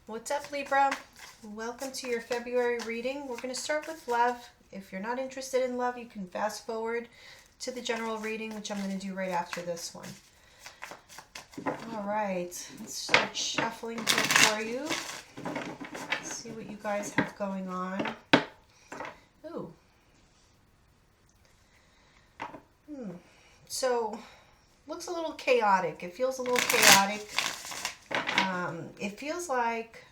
What's up, Libra? Welcome to your February reading. We're going to start with love. If you're not interested in love, you can fast forward to the general reading, which I'm going to do right after this one. All right, let's start shuffling here for you. Let's see what you guys have going on. Ooh. So, looks a little chaotic. It feels a little chaotic. It feels like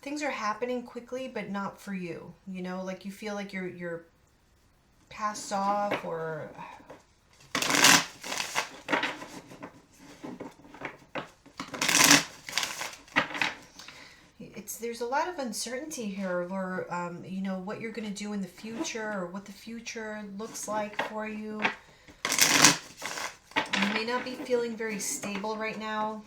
things are happening quickly, but not for you. You know, like you feel like you're passed off, or there's a lot of uncertainty here, or you know, what you're going to do in the future, or what the future looks like for you. You may not be feeling very stable right now.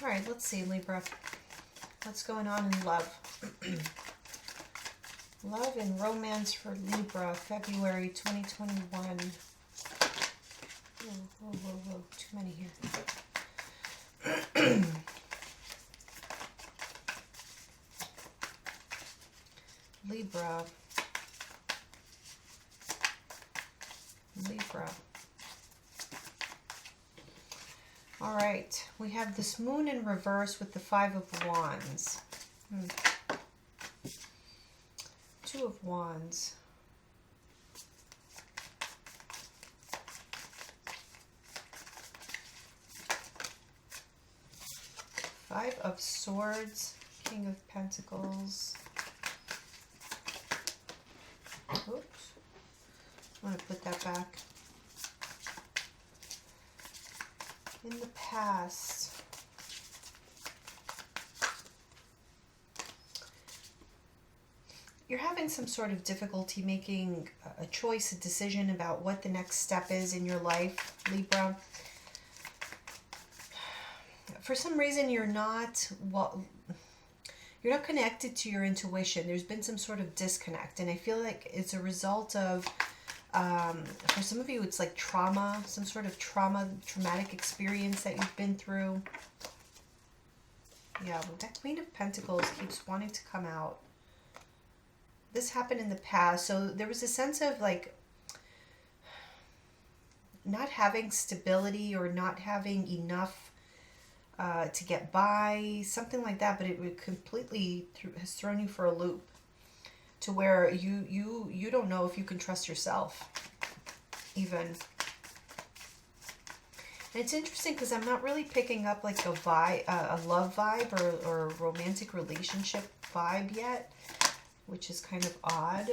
All right, let's see, Libra. What's going on in love? Love and romance for Libra, February 2021. Whoa. Too many here. Libra. All right, we have this moon in reverse with the Five of Wands. Two of Wands. Five of Swords, King of Pentacles. Oops. I want to put that back. In the past, you're having some sort of difficulty making a choice, a decision about what the next step is in your life, Libra. For some reason, you're not connected to your intuition. There's been some sort of disconnect, and I feel like it's a result of, for some of you, it's like trauma, some sort of traumatic experience that you've been through. Yeah, well, that Queen of Pentacles keeps wanting to come out. This happened in the past, so there was a sense of like not having stability, or not having enough to get by, something like that, but it completely has thrown you for a loop, to where you don't know if you can trust yourself even. And it's interesting because I'm not really picking up like a vibe, a love vibe, or a romantic relationship vibe yet, which is kind of odd.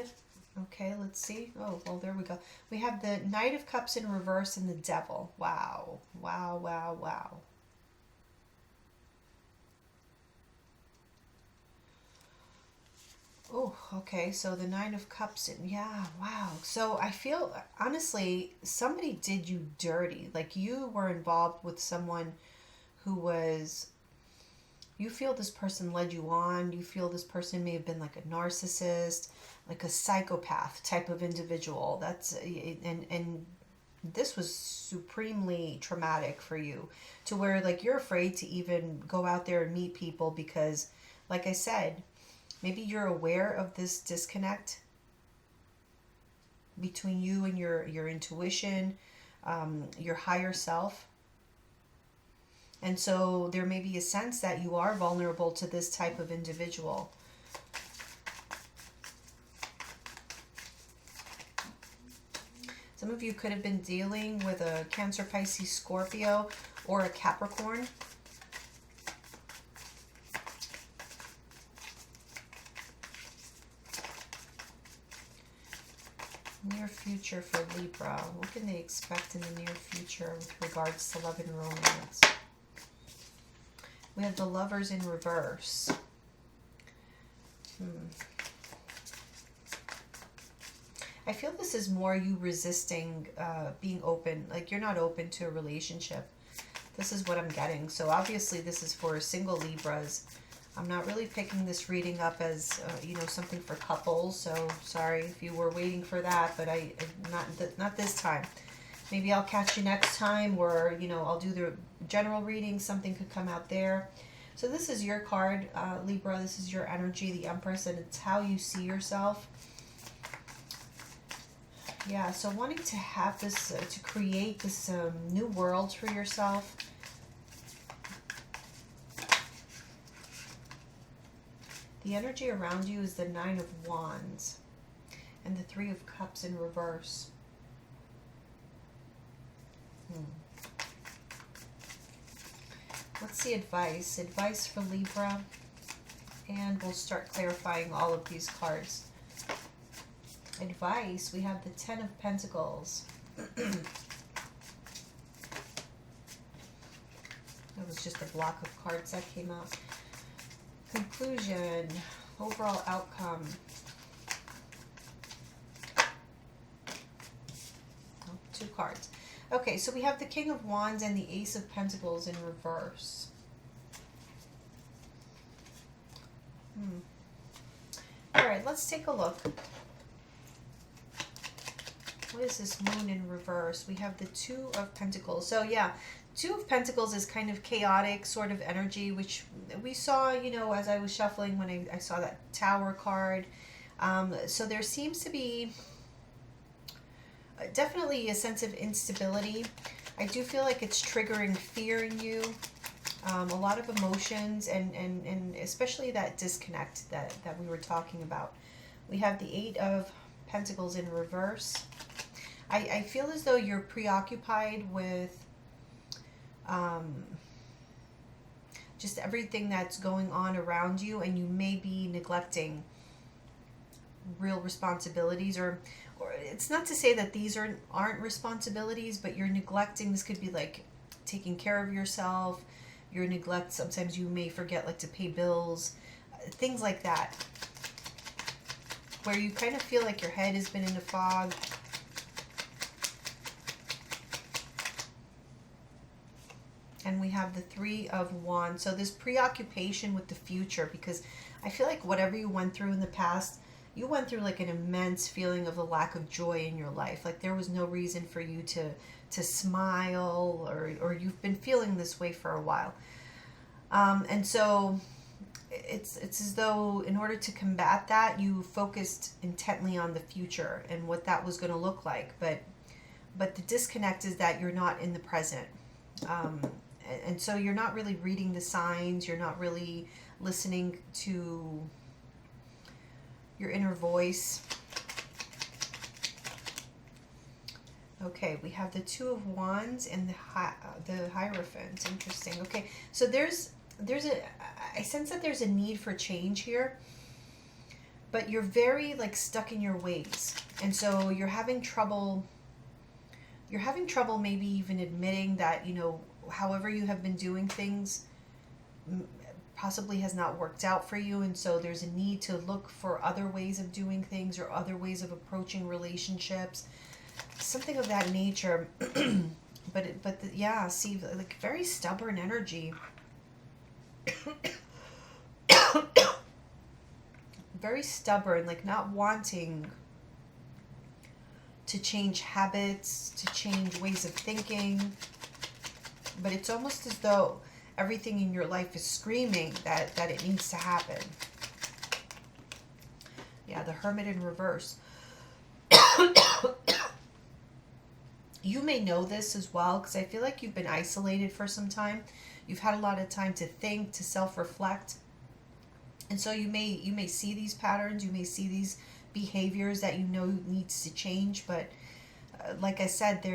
Okay, let's see. Oh, well, there we go. We have the Knight of Cups in reverse and the Devil. Wow. Oh, okay, so the Nine of Cups, and yeah, wow. So I feel, honestly, somebody did you dirty. Like you were involved with someone who was, you feel this person led you on. You feel this person may have been like a narcissist, like a psychopath type of individual. And this was supremely traumatic for you, to where like you're afraid to even go out there and meet people because, like I said, maybe you're aware of this disconnect between you and your intuition, your higher self. And so there may be a sense that you are vulnerable to this type of individual. Some of you could have been dealing with a Cancer, Pisces, Scorpio, or a Capricorn. Near future for Libra. What can they expect in the near future with regards to love and romance? We have the Lovers in reverse. I feel this is more you resisting being open. Like you're not open to a relationship. This is what I'm getting. So obviously this is for single Libras. I'm not really picking this reading up as, something for couples. So sorry if you were waiting for that, but not this time. Maybe I'll catch you next time, or, I'll do the general reading. Something could come out there. So this is your card, Libra. This is your energy, the Empress, and it's how you see yourself. Yeah, so wanting to have this, to create this new world for yourself. The energy around you is the Nine of Wands and the Three of Cups in reverse. What's the advice? Advice for Libra. And we'll start clarifying all of these cards. Advice, we have the Ten of Pentacles. That was just a block of cards that came out. Conclusion, overall outcome. Oh, 2 cards. Okay, so we have the King of Wands and the Ace of Pentacles in reverse. All right, let's take a look. What is this Moon in reverse? We have the Two of Pentacles. So yeah, Two of Pentacles is kind of chaotic sort of energy, which we saw, as I was shuffling when I saw that Tower card. So there seems to be definitely a sense of instability. I do feel like it's triggering fear in you. A lot of emotions, and especially that disconnect that we were talking about. We have the Eight of Pentacles in reverse. I feel as though you're preoccupied with just everything that's going on around you, and you may be neglecting real responsibilities, or it's not to say that these aren't responsibilities, but you're neglecting. This could be like taking care of yourself. Your neglect, sometimes you may forget like to pay bills, things like that, where you kind of feel like your head has been in a fog. And we have the Three of Wands. So this preoccupation with the future, because I feel like whatever you went through in the past, you went through like an immense feeling of a lack of joy in your life. Like there was no reason for you to smile, or you've been feeling this way for a while. And so it's as though in order to combat that, you focused intently on the future and what that was going to look like. But the disconnect is that you're not in the present. And so you're not really reading the signs. You're not really listening to your inner voice. Okay, we have the Two of Wands and the Hierophant. Interesting. Okay, so I sense that there's a need for change here, but you're very like stuck in your ways, and so you're having trouble maybe even admitting that however you have been doing things possibly has not worked out for you, and so there's a need to look for other ways of doing things or other ways of approaching relationships, something of that nature. See, like very stubborn energy. Very stubborn, like not wanting to change habits, to change ways of thinking. But it's almost as though everything in your life is screaming that it needs to happen. Yeah, the Hermit in reverse. You may know this as well, because I feel like you've been isolated for some time. You've had a lot of time to think, to self-reflect. And so you may see these patterns, you may see these behaviors that needs to change. But like I said,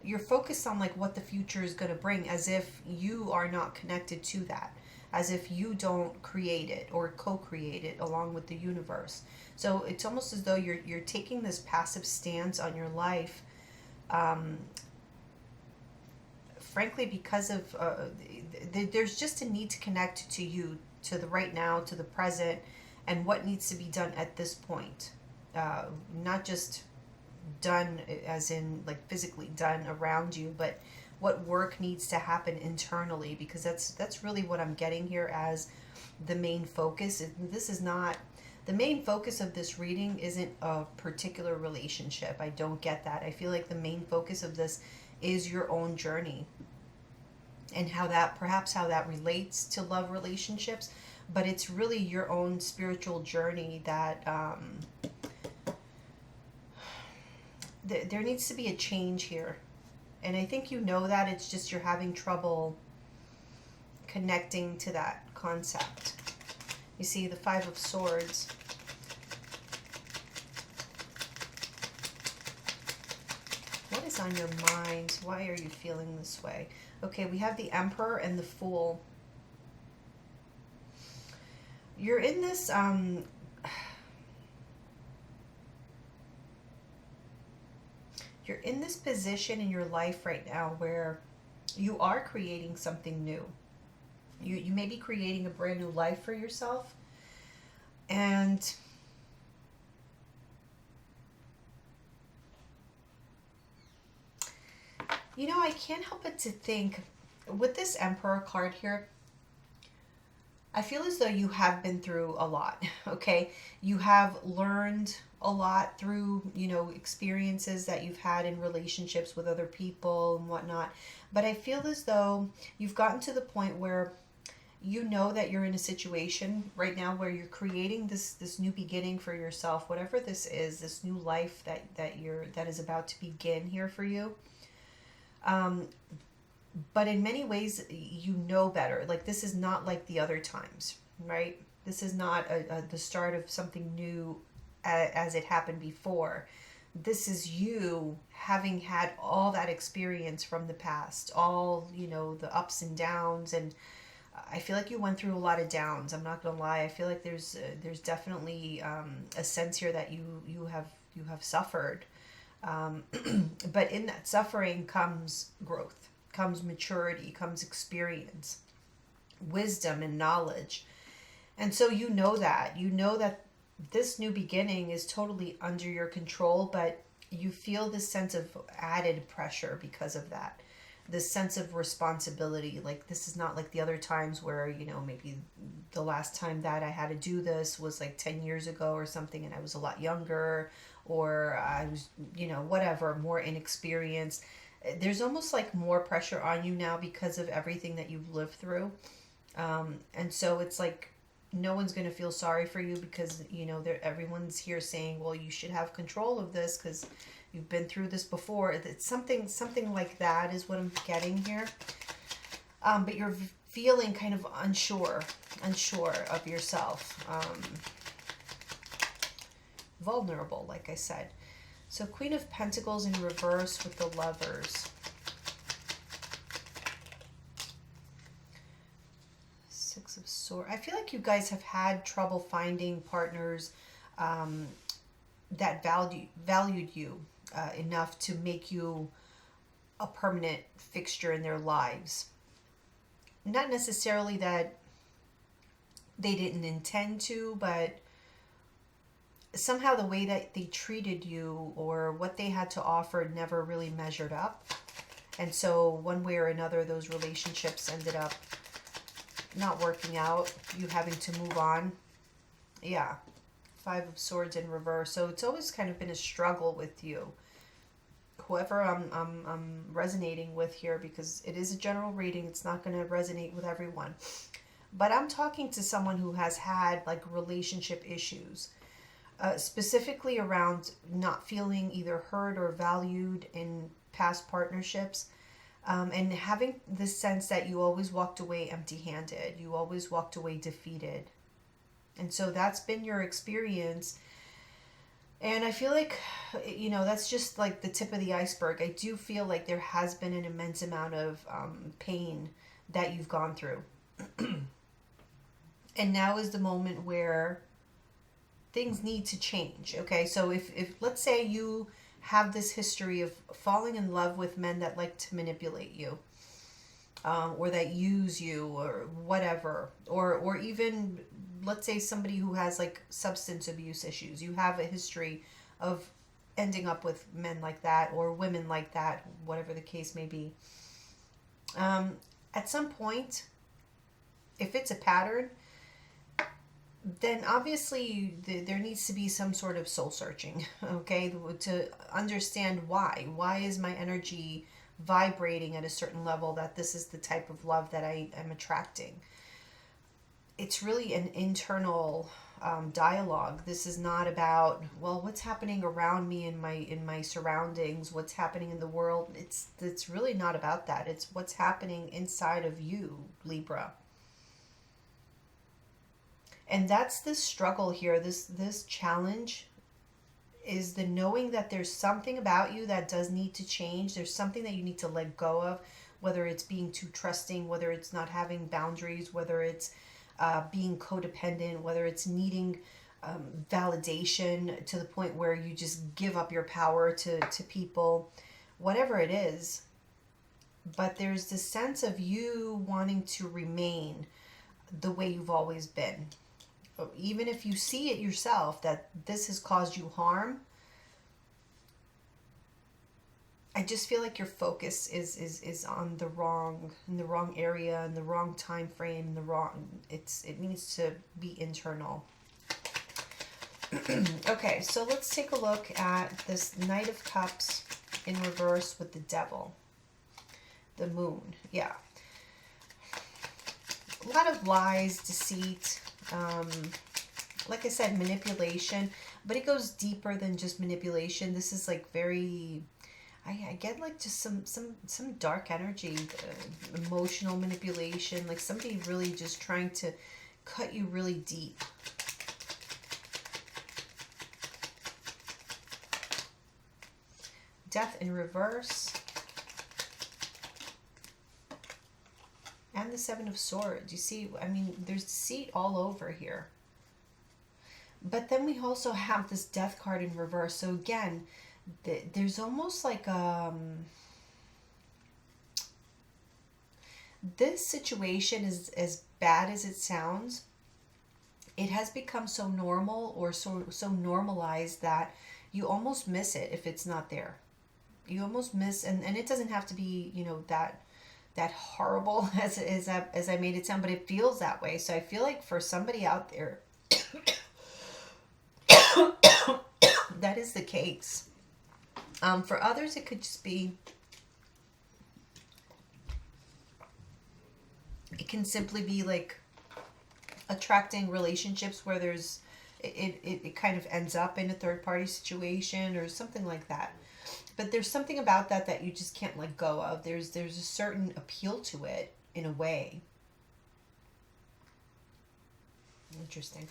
you're focused on like what the future is going to bring, as if you are not connected to that, as if you don't create it or co-create it along with the universe. So it's almost as though you're taking this passive stance on your life, frankly, because of there's just a need to connect to you, to the right now, to the present, and what needs to be done at this point. Not just done as in like physically done around you, but what work needs to happen internally, because that's really what I'm getting here as the main focus. This is not the main focus of this reading, isn't a particular relationship. I don't get that. I feel like the main focus of this is your own journey, and how that, perhaps how that relates to love relationships, but it's really your own spiritual journey that there needs to be a change here. And I think you know that, it's just you're having trouble connecting to that concept. You see the Five of Swords. What is on your mind? Why are you feeling this way? Okay, we have the Emperor and the Fool. You're in this you're in this position in your life right now where you are creating something new. You may be creating a brand new life for yourself. And you know, I can't help but to think, with this Emperor card here, I feel as though you have been through a lot, okay? You have learned a lot through, you know, experiences that you've had in relationships with other people and whatnot. But I feel as though you've gotten to the point where you know that you're in a situation right now where you're creating this new beginning for yourself, whatever this is, this new life that is about to begin here for you. But in many ways, you know better. Like, this is not like the other times, right? This is not the start of something new as it happened before. This is you having had all that experience from the past, all, you know, the ups and downs. And I feel like you went through a lot of downs. I'm not gonna lie. I feel like there's definitely a sense here that you have suffered. But in that suffering comes growth, comes maturity, comes experience, wisdom, and knowledge. And so you know that this new beginning is totally under your control, but you feel this sense of added pressure because of that. This sense of responsibility. Like, this is not like the other times where, you know, maybe the last time that I had to do this was like 10 years ago or something, and I was a lot younger, or I was, you know, whatever, more inexperienced. There's almost like more pressure on you now because of everything that you've lived through. And so it's like no one's going to feel sorry for you, because, you know, everyone's here saying, well, you should have control of this because you've been through this before. It's something like that is what I'm getting here. But you're feeling kind of unsure of yourself. Vulnerable, like I said. So Queen of Pentacles in reverse with the Lovers. Six of Swords. I feel like you guys have had trouble finding partners that valued you enough to make you a permanent fixture in their lives. Not necessarily that they didn't intend to, but somehow the way that they treated you or what they had to offer never really measured up. And so one way or another, those relationships ended up not working out, you having to move on. Yeah. Five of Swords in reverse. So it's always kind of been a struggle with you. Whoever I'm resonating with here, because it is a general reading, it's not going to resonate with everyone. But I'm talking to someone who has had like relationship issues. Specifically around not feeling either heard or valued in past partnerships, and having this sense that you always walked away empty-handed, you always walked away defeated. And so that's been your experience. And I feel like, you know, that's just like the tip of the iceberg. I do feel like there has been an immense amount of pain that you've gone through. And now is the moment where things need to change. Okay, so if let's say you have this history of falling in love with men that like to manipulate you, or that use you, or whatever, or even let's say somebody who has like substance abuse issues, you have a history of ending up with men like that or women like that, whatever the case may be. At some point, if it's a pattern, then obviously there needs to be some sort of soul searching, okay, to understand why. Why is my energy vibrating at a certain level that this is the type of love that I am attracting? It's really an internal dialogue. This is not about, well, what's happening around me in my surroundings, what's happening in the world. It's really not about that. It's what's happening inside of you, Libra. And that's the struggle here. This challenge is the knowing that there's something about you that does need to change. There's something that you need to let go of, whether it's being too trusting, whether it's not having boundaries, whether it's being codependent, whether it's needing validation to the point where you just give up your power to people, whatever it is. But there's this sense of you wanting to remain the way you've always been. Even if you see it yourself that this has caused you harm, I just feel like your focus is on in the wrong area, in the wrong time frame, in the wrong. It needs to be internal. Okay, so let's take a look at this Knight of Cups in reverse with the Devil, the Moon. Yeah, a lot of lies, deceit. Like I said, manipulation, but it goes deeper than just manipulation. This is like very, I get like just some dark energy, emotional manipulation, like somebody really just trying to cut you really deep. Death in reverse. And the Seven of Swords. You see, I mean, there's deceit all over here. But then we also have this Death card in reverse. So again, there's almost like this situation is as bad as it sounds. It has become so normal or so normalized that you almost miss it if it's not there. You almost miss, and it doesn't have to be, you know, that horrible as I made it sound, but it feels that way. So I feel like for somebody out there, that is the case. For others, it could just be, it can simply be like attracting relationships where there's, it kind of ends up in a third party situation or something like that. But there's something about that you just can't let go of. There's a certain appeal to it in a way. Interesting.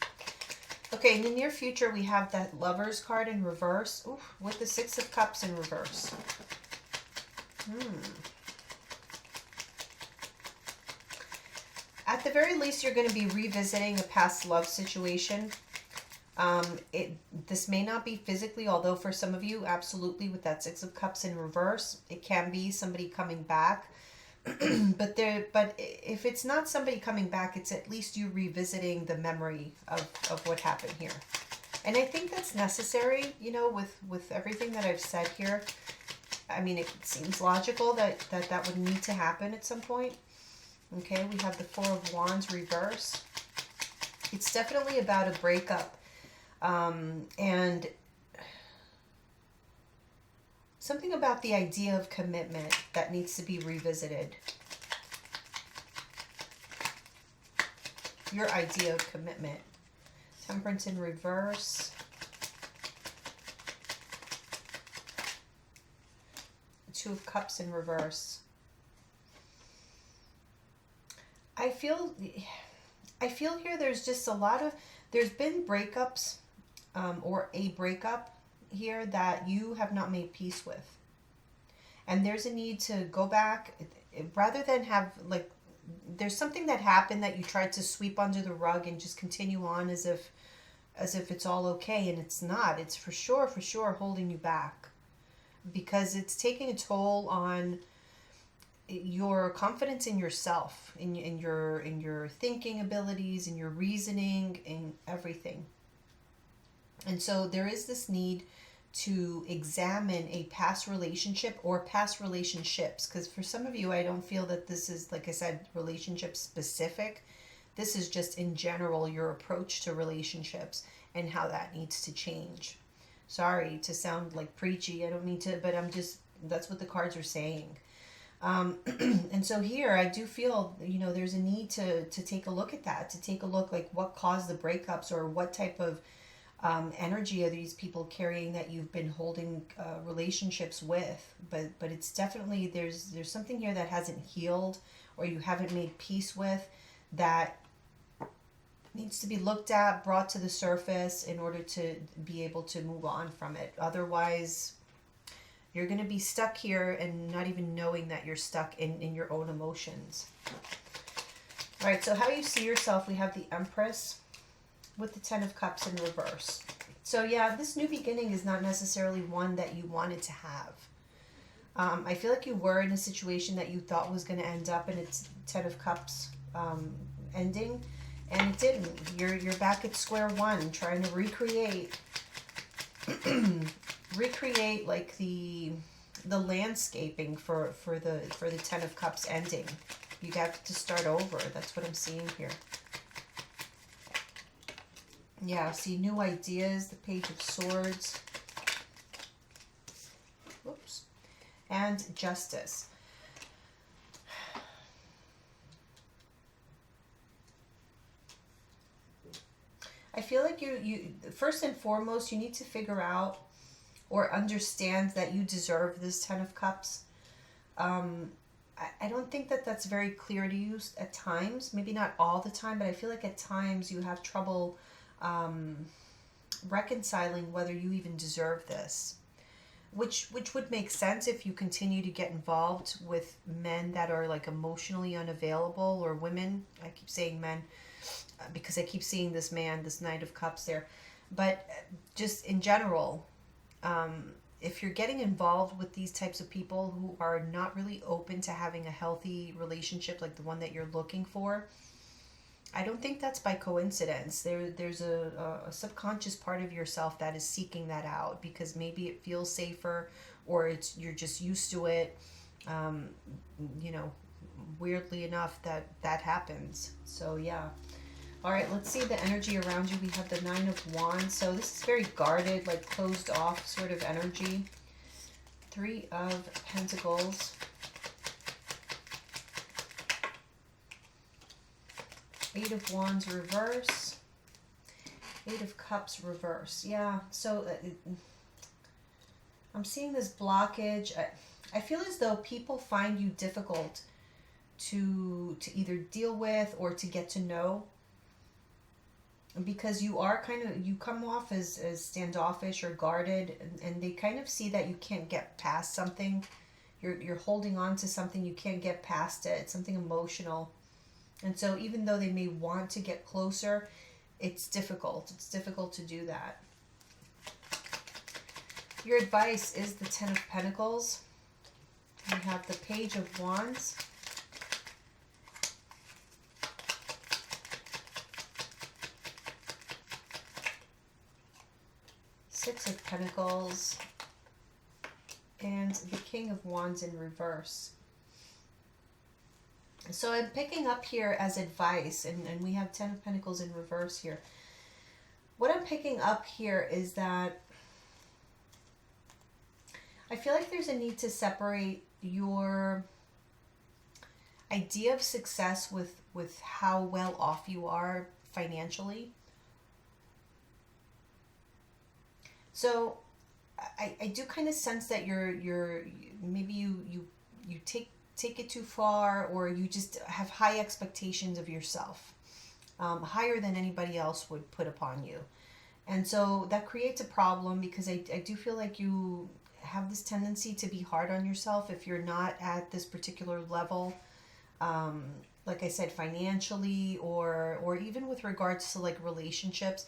Okay, in the near future, we have that Lovers card in reverse. Ooh, with the Six of Cups in reverse. At the very least, you're going to be revisiting a past love situation. This may not be physically, although for some of you, absolutely, with that Six of Cups in reverse, it can be somebody coming back. but if it's not somebody coming back, it's at least you revisiting the memory of what happened here. And I think that's necessary, you know, with everything that I've said here. I mean, it seems logical that would need to happen at some point. Okay, we have the Four of Wands reverse. It's definitely about a breakup. And something about the idea of commitment that needs to be revisited. Your idea of commitment. Temperance in reverse. Two of Cups in reverse. I feel here there's just a lot of, there's been breakups or a breakup here that you have not made peace with. And there's a need to go back rather than have like, there's something that happened that you tried to sweep under the rug and just continue on as if it's all okay, and it's not. It's for sure holding you back because it's taking a toll on your confidence in yourself, in your thinking abilities, in your reasoning, in everything. And so there is this need to examine a past relationship or past relationships, because for some of you, I don't feel that this is, like I said, relationship specific. This is just in general your approach to relationships and how that needs to change. Sorry to sound like preachy, I don't mean to, but I'm just, that's what the cards are saying. And so here I do feel, there's a need to take a look at that, to take a look like what caused the breakups, or what type of energy are these people carrying that you've been holding relationships with. But it's definitely, there's something here that hasn't healed, or you haven't made peace with, that needs to be looked at, brought to the surface in order to be able to move on from it. Otherwise, you're going to be stuck here and not even knowing that you're stuck in your own emotions. All right, so how you see yourself, we have the Empress with the Ten of Cups in reverse. So yeah, this new beginning is not necessarily one that you wanted to have. I feel like you were in a situation that you thought was going to end up in its Ten of Cups ending, and it didn't. You're back at square one, trying to recreate like the landscaping for the Ten of Cups ending. You got to start over. That's what I'm seeing here. Yeah, see, new ideas, the Page of Swords. Whoops. And Justice. I feel like you first and foremost, you need to figure out or understand that you deserve this Ten of Cups. I don't think that that's very clear to you at times. Maybe not all the time, but I feel like at times you have trouble reconciling whether you even deserve this. Which would make sense if you continue to get involved with men that are like emotionally unavailable, or women. I keep saying men because I keep seeing this man, this Knight of Cups there. But just in general, if you're getting involved with these types of people who are not really open to having a healthy relationship like the one that you're looking for, I don't think that's by coincidence. There's a subconscious part of yourself that is seeking that out, because maybe it feels safer, or you're just used to it. Weirdly enough, that happens. So yeah. All right, let's see the energy around you. We have the Nine of Wands. So this is very guarded, like closed off sort of energy. Three of Pentacles. Eight of Wands reverse. Eight of Cups reverse. Yeah, so I'm seeing this blockage. I feel as though people find you difficult to either deal with or to get to know, because you come off as standoffish or guarded, and they kind of see that you can't get past something. You're holding on to something, you can't get past it. It's something emotional. And so even though they may want to get closer, it's difficult. It's difficult to do that. Your advice is the Ten of Pentacles. We have the Page of Wands. Six of Pentacles. And the King of Wands in reverse. So I'm picking up here as advice, and we have Ten of Pentacles in reverse here. What I'm picking up here is that I feel like there's a need to separate your idea of success with how well off you are financially. So I do kind of sense that you're maybe you take it too far, or you just have high expectations of yourself, higher than anybody else would put upon you. And so that creates a problem, because I do feel like you have this tendency to be hard on yourself if you're not at this particular level, like I said, financially, or even with regards to like relationships.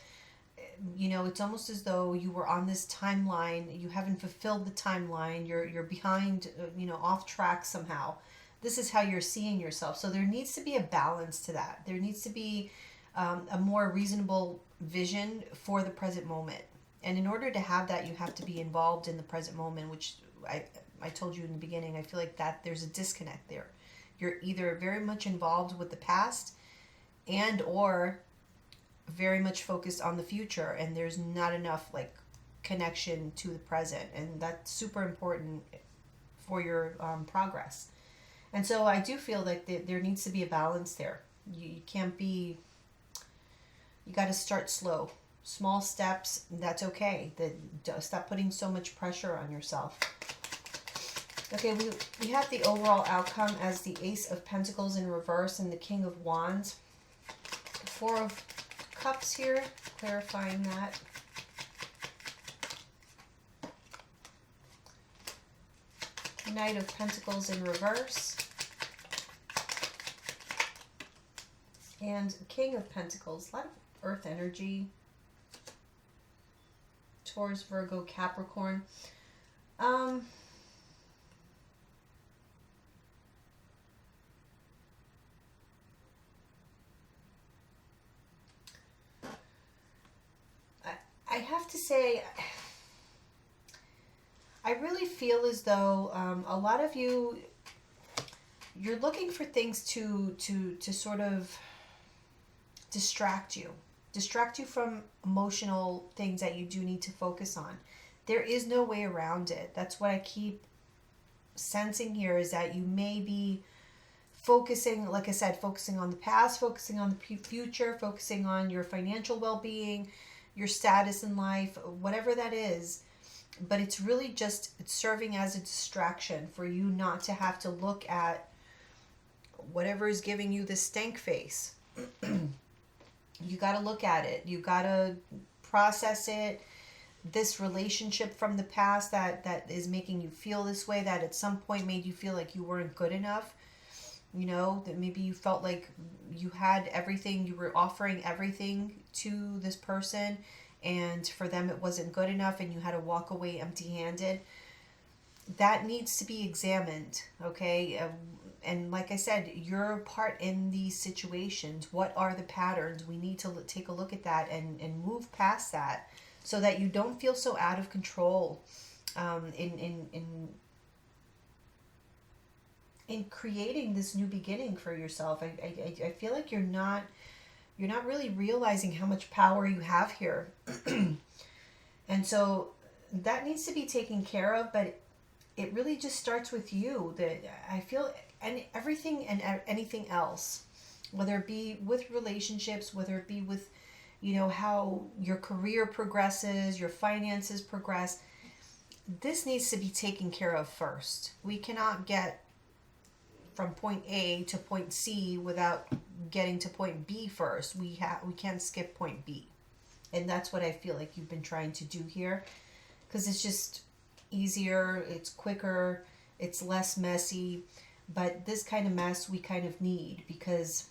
It's almost as though you were on this timeline, you haven't fulfilled the timeline, you're behind, off track somehow. This is how you're seeing yourself. So there needs to be a balance to that. There needs to be a more reasonable vision for the present moment. And in order to have that, you have to be involved in the present moment, which I told you in the beginning. I feel like that there's a disconnect there. You're either very much involved with the past and or very much focused on the future, and there's not enough like connection to the present, and that's super important for your progress. And so I do feel like there needs to be a balance there. You can't be, you got to start slow, small steps. That's okay. Stop putting so much pressure on yourself. Okay, we have the overall outcome as the Ace of Pentacles in reverse and the King of Wands. Four of Cups here, clarifying that. Knight of Pentacles in reverse. And King of Pentacles, a lot of earth energy. Taurus, Virgo, Capricorn. I have to say, I really feel as though a lot of you, you're looking for things to sort of distract you from emotional things that you do need to focus on. There is no way around it. That's what I keep sensing here, is that you may be focusing, like I said, focusing on the past, focusing on the future, focusing on your financial well-being, your status in life, whatever that is. But it's really just, it's serving as a distraction for you not to have to look at whatever is giving you the stank face. You got to look at it. You got to process it. This relationship from the past that is making you feel this way, that at some point made you feel like you weren't good enough. You know, that maybe you felt like you had everything, you were offering everything to this person, and for them it wasn't good enough and you had to walk away empty-handed. That needs to be examined, okay? And like I said, your part in these situations, what are the patterns? We need to take a look at that and move past that so that you don't feel so out of control in creating this new beginning for yourself. I feel like you're not really realizing how much power you have here. And so that needs to be taken care of, but it really just starts with you. That I feel, and everything and anything else, whether it be with relationships, whether it be with, you know, how your career progresses, your finances progress, this needs to be taken care of first. We cannot get from point A to point C without getting to point B first. We can't skip point B. And that's what I feel like you've been trying to do here, because it's just easier, it's quicker, it's less messy. But this kind of mess we kind of need, because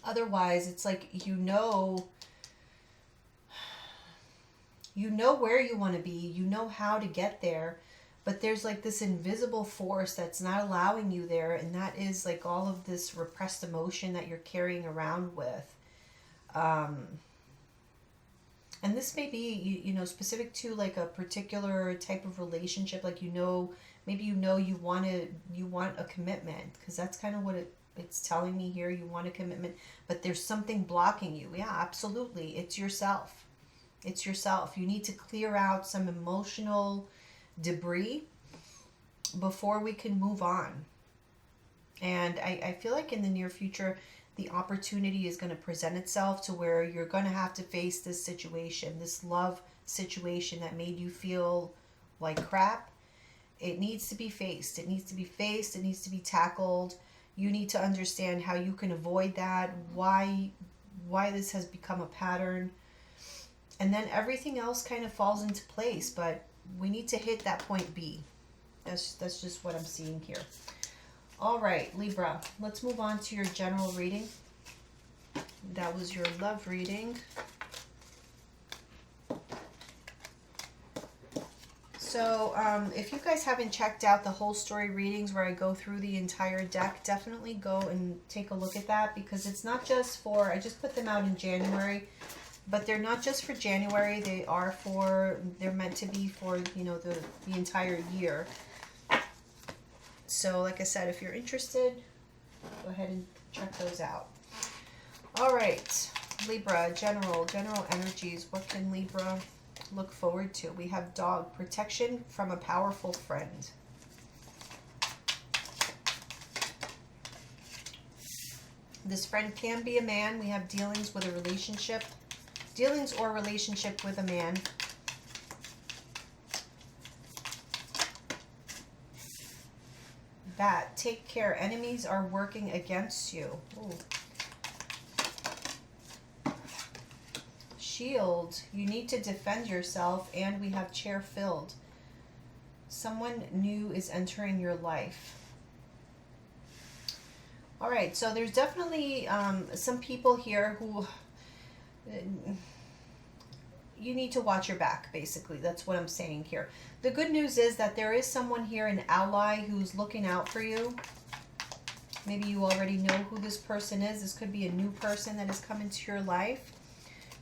otherwise it's like you know where you want to be, you know how to get there, but there's like this invisible force that's not allowing you there, and that is like all of this repressed emotion that you're carrying around with. And this may be, you know, specific to like a particular type of relationship, like, you know, maybe you know you want a commitment, because that's kind of what it's telling me here. You want a commitment, but there's something blocking you. Yeah, absolutely. It's yourself. It's yourself. You need to clear out some emotional debris before we can move on. And I feel like in the near future, the opportunity is going to present itself to where you're going to have to face this situation, this love situation that made you feel like crap. It needs to be faced. It needs to be faced. It needs to be tackled. You need to understand how you can avoid that, why this has become a pattern. And then everything else kind of falls into place, but we need to hit that point B. That's just what I'm seeing here. All right, Libra, let's move on to your general reading. That was your love reading. So if you guys haven't checked out the whole story readings where I go through the entire deck, definitely go and take a look at that, because it's not just for, I just put them out in January, but they're not just for January. They're meant to be for, the entire year. So like I said, if you're interested, go ahead and check those out. All right, Libra, general energies. What can Libra look forward to? We have dog, protection from a powerful friend. This friend can be a man. We have dealings or relationship with a man. Bat, take care. Enemies are working against you. Ooh. Shield, you need to defend yourself. And we have chair filled. Someone new is entering your life. All right, so there's definitely some people here who you need to watch your back, basically. That's what I'm saying here. The good news is that there is someone here, an ally, who's looking out for you. Maybe you already know who this person is. This could be a new person that has come into your life.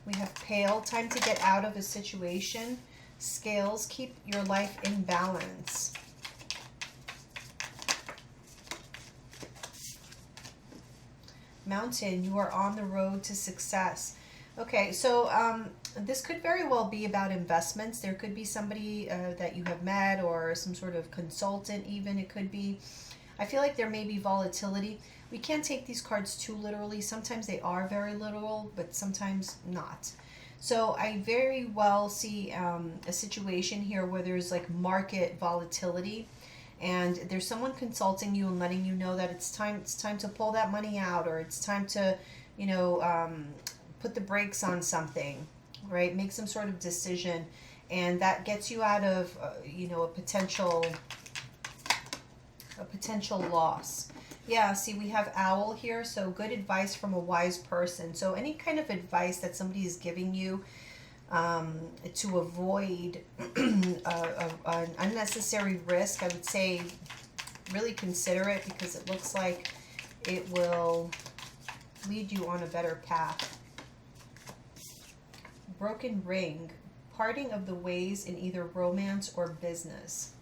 We have pale, time to get out of a situation. Scales, keep your life in balance. Mountain, you are on the road to success. Okay, so this could very well be about investments. There could be somebody that you have met, or some sort of consultant even. It could be. I feel like there may be volatility. We can't take these cards too literally. Sometimes they are very literal, but sometimes not. So I very well see a situation here where there's like market volatility, and there's someone consulting you and letting you know that it's time to pull that money out, or it's time to, put the brakes on something, right? Make some sort of decision, and that gets you out of, a potential loss. Yeah, see, we have owl here, so good advice from a wise person. So any kind of advice that somebody is giving you to avoid an unnecessary risk, I would say really consider it, because it looks like it will lead you on a better path. Broken ring, parting of the ways in either romance or business.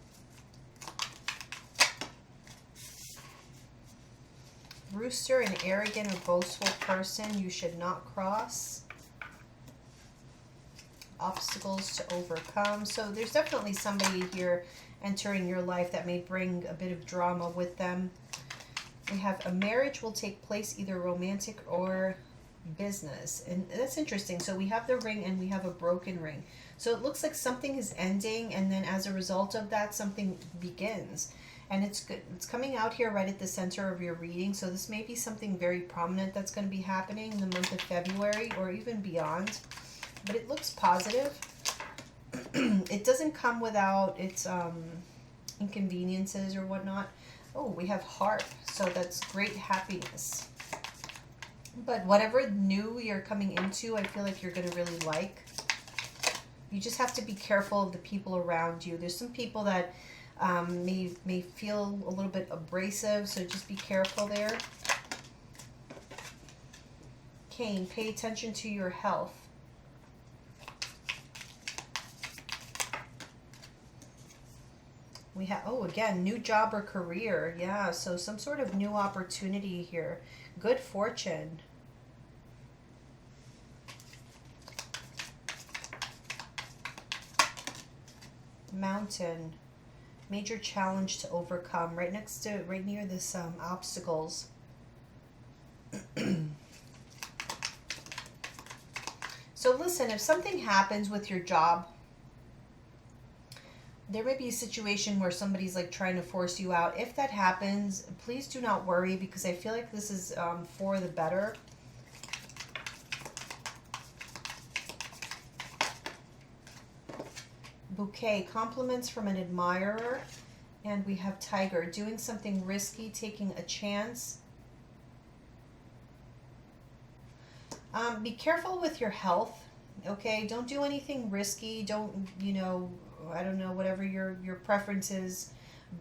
Rooster, an arrogant or boastful person you should not cross. Obstacles to overcome. So there's definitely somebody here entering your life that may bring a bit of drama with them. We have a marriage will take place, either romantic or business. And that's interesting. So we have the ring and we have a broken ring. So it looks like something is ending, and then as a result of that, something begins. And it's good. It's coming out here right at the center of your reading. So this may be something very prominent that's going to be happening in the month of February or even beyond. But it looks positive. It doesn't come without its inconveniences or whatnot. Oh, we have harp. So that's great happiness. But whatever new you're coming into, I feel like you're going to really like. You just have to be careful of the people around you. There's some people that may feel a little bit abrasive, so just be careful there. Cane, pay attention to your health. We have, oh, again, new job or career. Yeah, so some sort of new opportunity here. Good fortune. Mountain. Major challenge to overcome. Right near this obstacles. So listen, if something happens with your job, there may be a situation where somebody's like trying to force you out. If that happens, please do not worry, because I feel like this is for the better. Bouquet, compliments from an admirer. And we have tiger, doing something risky, taking a chance. Be careful with your health, okay? Don't do anything risky. Don't, I don't know, whatever your preference is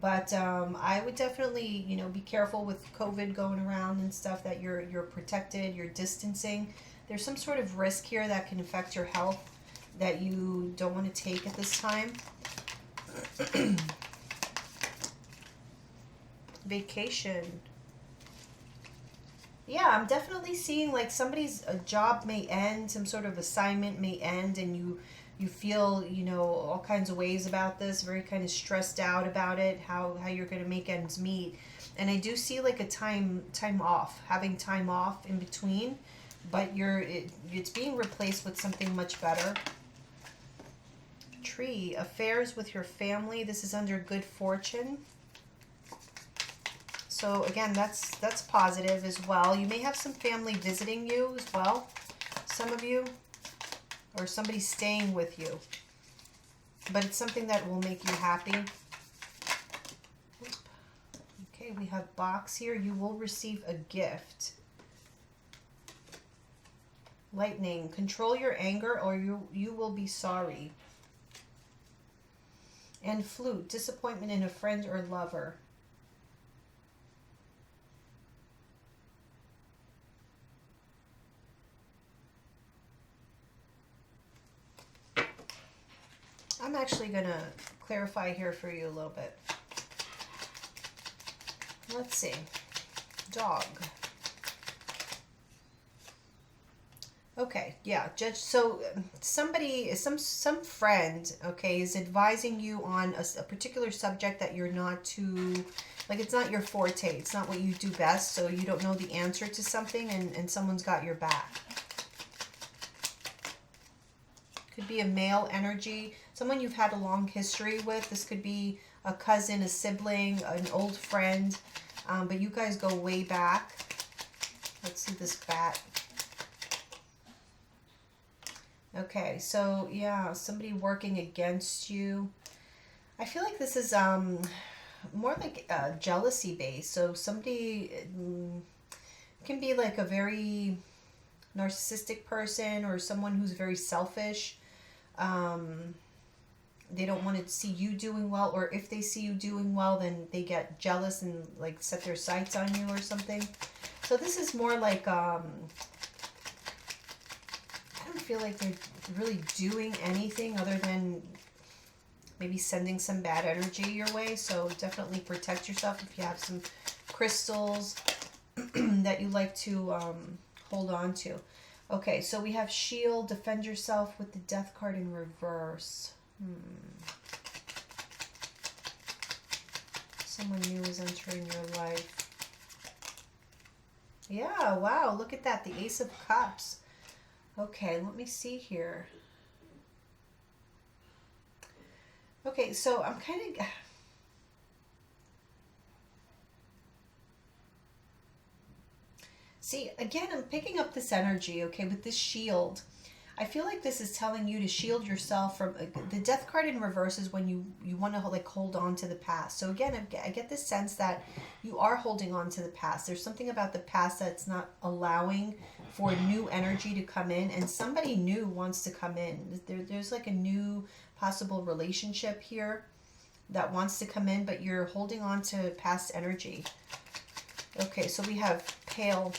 But I would definitely, you know, be careful with COVID going around and stuff, that you're protected, you're distancing. There's some sort of risk here that can affect your health that you don't want to take at this time. Vacation. Yeah, I'm definitely seeing like somebody's a job may end, some sort of assignment may end, and you feel, you know, all kinds of ways about this, very kind of stressed out about it, how you're going to make ends meet. And I do see like a time off, having time off in between, but it's being replaced with something much better. Tree, affairs with your family. This is under good fortune. So again, that's positive as well. You may have some family visiting you as well, some of you, or somebody staying with you. But it's something that will make you happy. Okay, we have box here. You will receive a gift. Lightning, control your anger or you will be sorry. And flute, disappointment in a friend or lover. I'm actually going to clarify here for you a little bit. Let's see. Dog. Okay, yeah, judge. So somebody, some friend, okay, is advising you on a particular subject that you're not too, like it's not your forte. It's not what you do best, so you don't know the answer to something, and someone's got your back. Could be a male energy, someone you've had a long history with. This could be a cousin, a sibling, an old friend, but you guys go way back. Let's see this bat. Okay, so yeah, somebody working against you. I feel like this is more like jealousy based. So somebody can be like a very narcissistic person or someone who's very selfish. They don't want to see you doing well, or if they see you doing well, then they get jealous and like set their sights on you or something. So this is more like I don't feel like they're really doing anything other than maybe sending some bad energy your way. So definitely protect yourself if you have some crystals that you like to hold on to. Okay, so we have shield, defend yourself with the death card in reverse. Someone new is entering your life. Yeah, wow, look at that, the Ace of Cups. Okay, let me see here. Okay, so I'm kind of... See, again, I'm picking up this energy, okay, with this shield. I feel like this is telling you to shield yourself from... the death card in reverse is when you want to like hold on to the past. So again, I get this sense that you are holding on to the past. There's something about the past that's not allowing for new energy to come in, and somebody new wants to come in. There's like a new possible relationship here that wants to come in, but you're holding on to past energy. Okay, so we have pale,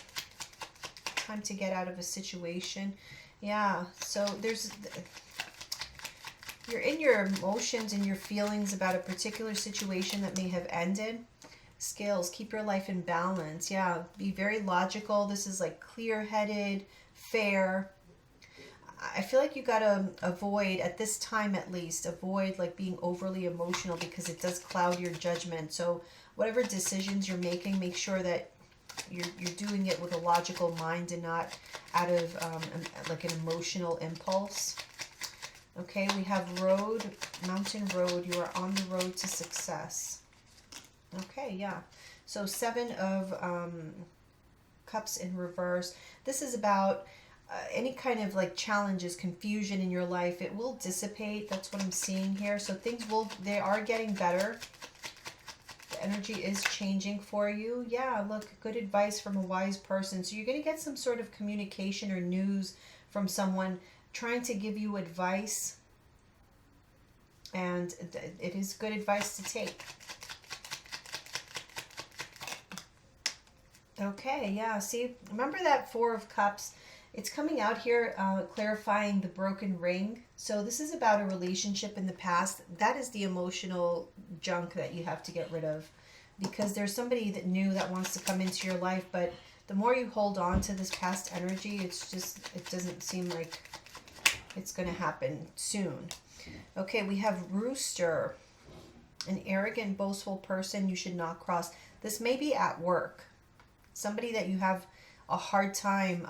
time to get out of a situation. Yeah, so you're in your emotions and your feelings about a particular situation that may have ended. Scales, keep your life in balance. Yeah, be very logical. This is like clear-headed, fair. I feel like you got to avoid, at this time at least, avoid like being overly emotional because it does cloud your judgment. So whatever decisions you're making, make sure that you're doing it with a logical mind and not out of like an emotional impulse. Okay, we have road, mountain road. You are on the road to success. Okay, yeah. So 7 of Cups in reverse. This is about any kind of like challenges, confusion in your life. It will dissipate. That's what I'm seeing here. So they are getting better. The energy is changing for you. Yeah, look, good advice from a wise person. So you're going to get some sort of communication or news from someone trying to give you advice. And it is good advice to take. Okay, yeah. See, remember that Four of Cups? It's coming out here, clarifying the broken ring. So this is about a relationship in the past. That is the emotional junk that you have to get rid of, because there's somebody that new that wants to come into your life, but the more you hold on to this past energy, it's just, it doesn't seem like it's going to happen soon. Okay, we have Rooster, an arrogant, boastful person you should not cross. This may be at work. Somebody that you have a hard time,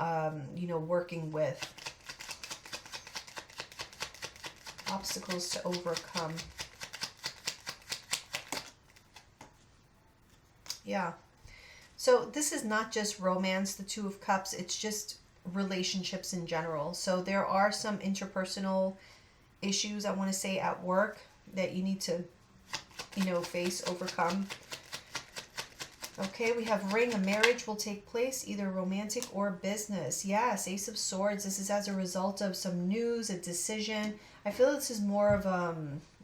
working with. Obstacles to overcome. Yeah. So this is not just romance, the Two of Cups. It's just relationships in general. So there are some interpersonal issues, I want to say, at work that you need to, face, overcome. Okay, we have ring. A marriage will take place, either romantic or business. Yes, Ace of Swords. This is as a result of some news, a decision. I feel this is more of,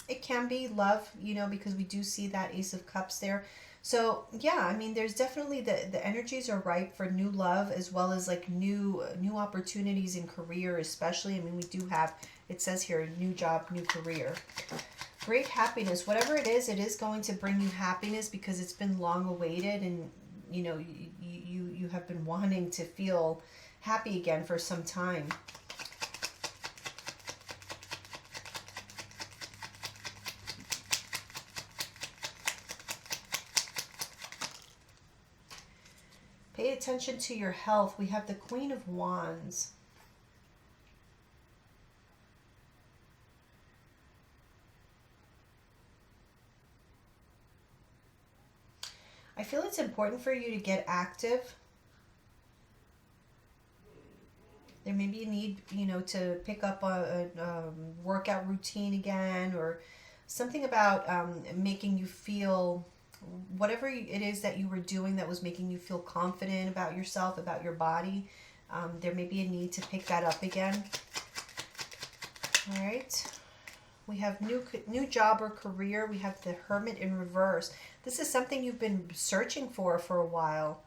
it can be love, because we do see that Ace of Cups there. So yeah, I mean, there's definitely the energies are ripe for new love, as well as like new opportunities in career, especially. I mean, we do have, it says here, new job, new career. Great happiness. Whatever it is going to bring you happiness, because it's been long awaited, and you have been wanting to feel happy again for some time. Pay attention to your health. We have the Queen of Wands. I feel it's important for you to get active. There may be a need, to pick up a workout routine again, or something about making you feel, whatever it is that you were doing that was making you feel confident about yourself, about your body. There may be a need to pick that up again. All right. We have new job or career. We have the Hermit in reverse. This is something you've been searching for a while.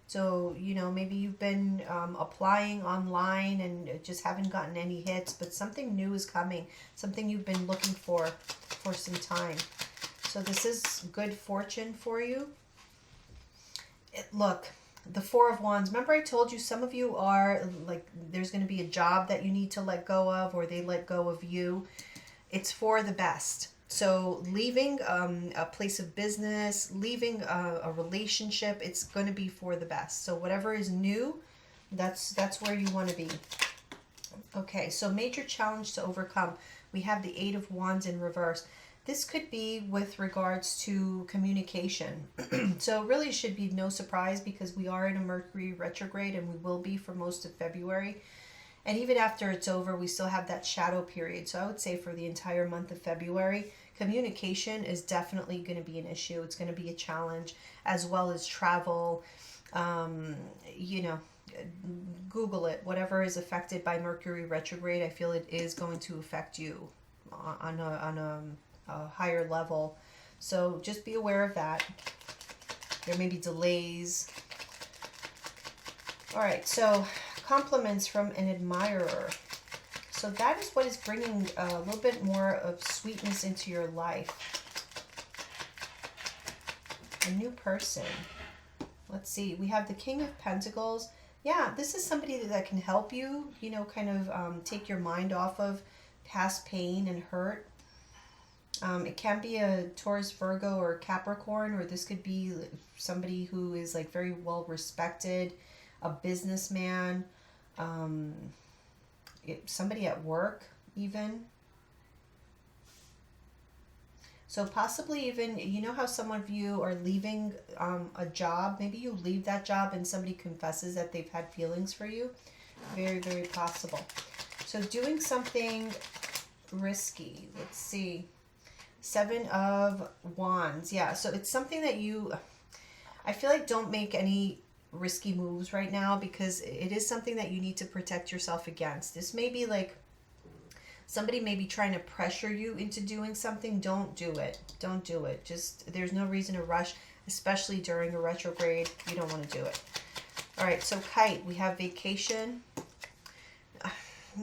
So, maybe you've been applying online and just haven't gotten any hits, but something new is coming. Something you've been looking for some time. So this is good fortune for you. Look, the Four of Wands. Remember I told you some of you are like, there's going to be a job that you need to let go of, or they let go of you. It's for the best. So leaving a place of business, leaving a relationship, it's going to be for the best. So whatever is new, that's where you want to be. Okay, so major challenge to overcome. We have the Eight of Wands in reverse. This could be with regards to communication. So it really should be no surprise, because we are in a Mercury retrograde, and we will be for most of February. And even after it's over, we still have that shadow period. So I would say for the entire month of February, communication is definitely going to be an issue. It's going to be a challenge, as well as travel. Google it. Whatever is affected by Mercury retrograde, I feel it is going to affect you on a higher level. So just be aware of that. There may be delays. All right, so compliments from an admirer. So that is what is bringing a little bit more of sweetness into your life. A new person. Let's see. We have the King of Pentacles. Yeah, this is somebody that can help you, kind of take your mind off of past pain and hurt. It can be a Taurus, Virgo, or Capricorn, or this could be somebody who is like very well respected, a businessman, somebody at work even. So possibly even, how some of you are leaving a job. Maybe you leave that job and somebody confesses that they've had feelings for you. Very, very possible. So doing something risky. Let's see. Seven of Wands. Yeah, so it's something that I feel like don't make any risky moves right now, because it is something that you need to protect yourself against. This may be like somebody may be trying to pressure you into doing something. Don't do it. Don't do it. Just, there's no reason to rush. especially during a retrograde. You don't want to do it. All right, so Kite, we have vacation.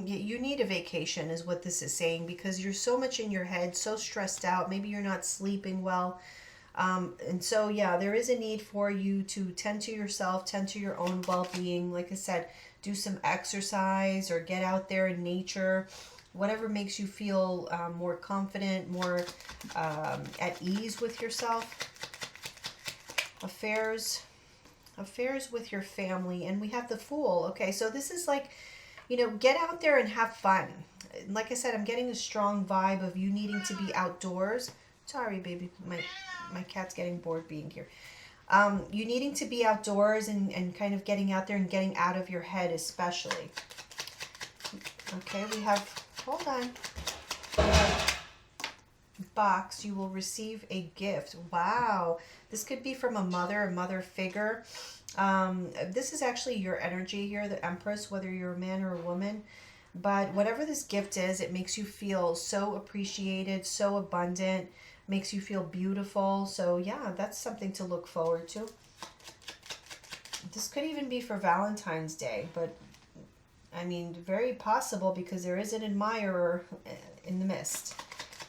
You need a vacation is what this is saying, because you're so much in your head, so stressed out. Maybe you're not sleeping well. And so, yeah, there is a need for you to tend to yourself, tend to your own well-being. Like I said, do some exercise or get out there in nature, whatever makes you feel more confident, more at ease with yourself. Affairs with your family. And we have the Fool. Okay, so this is like, get out there and have fun. Like I said, I'm getting a strong vibe of you needing to be outdoors. Sorry, baby, my cat's getting bored being here. You needing to be outdoors and kind of getting out there and getting out of your head, especially. Okay, we have, hold on. We have box, you will receive a gift. Wow. This could be from a mother figure. This is actually your energy here, the Empress, whether you're a man or a woman. But whatever this gift is, it makes you feel so appreciated, so abundant, makes you feel beautiful. So yeah, that's something to look forward to. This could even be for Valentine's Day, but I mean, very possible, because there is an admirer in the midst.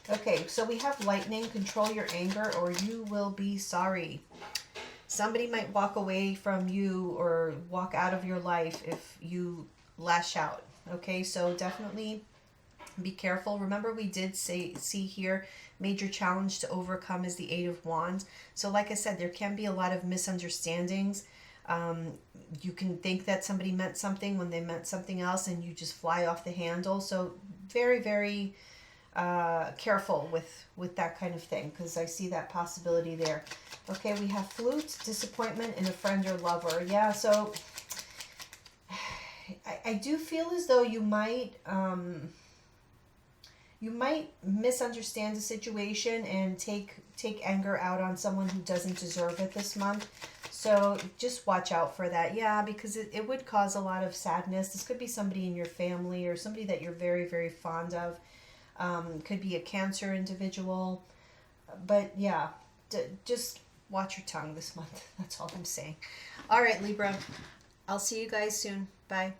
Okay, so we have lightning. Control your anger or you will be sorry. Somebody might walk away from you or walk out of your life if you lash out. Okay, so definitely be careful. Remember, we did see here, major challenge to overcome is the Eight of Wands. So like I said, there can be a lot of misunderstandings. You can think that somebody meant something when they meant something else, and you just fly off the handle. So very, very careful with that kind of thing, because I see that possibility there. Okay, we have Flute, disappointment in a friend or lover. Yeah, so I do feel as though you might misunderstand the situation and take anger out on someone who doesn't deserve it this month. So just watch out for that. Yeah, because it would cause a lot of sadness. This could be somebody in your family or somebody that you're very, very fond of. Could be a Cancer individual. But yeah, just watch your tongue this month. That's all I'm saying. All right, Libra. I'll see you guys soon. Bye.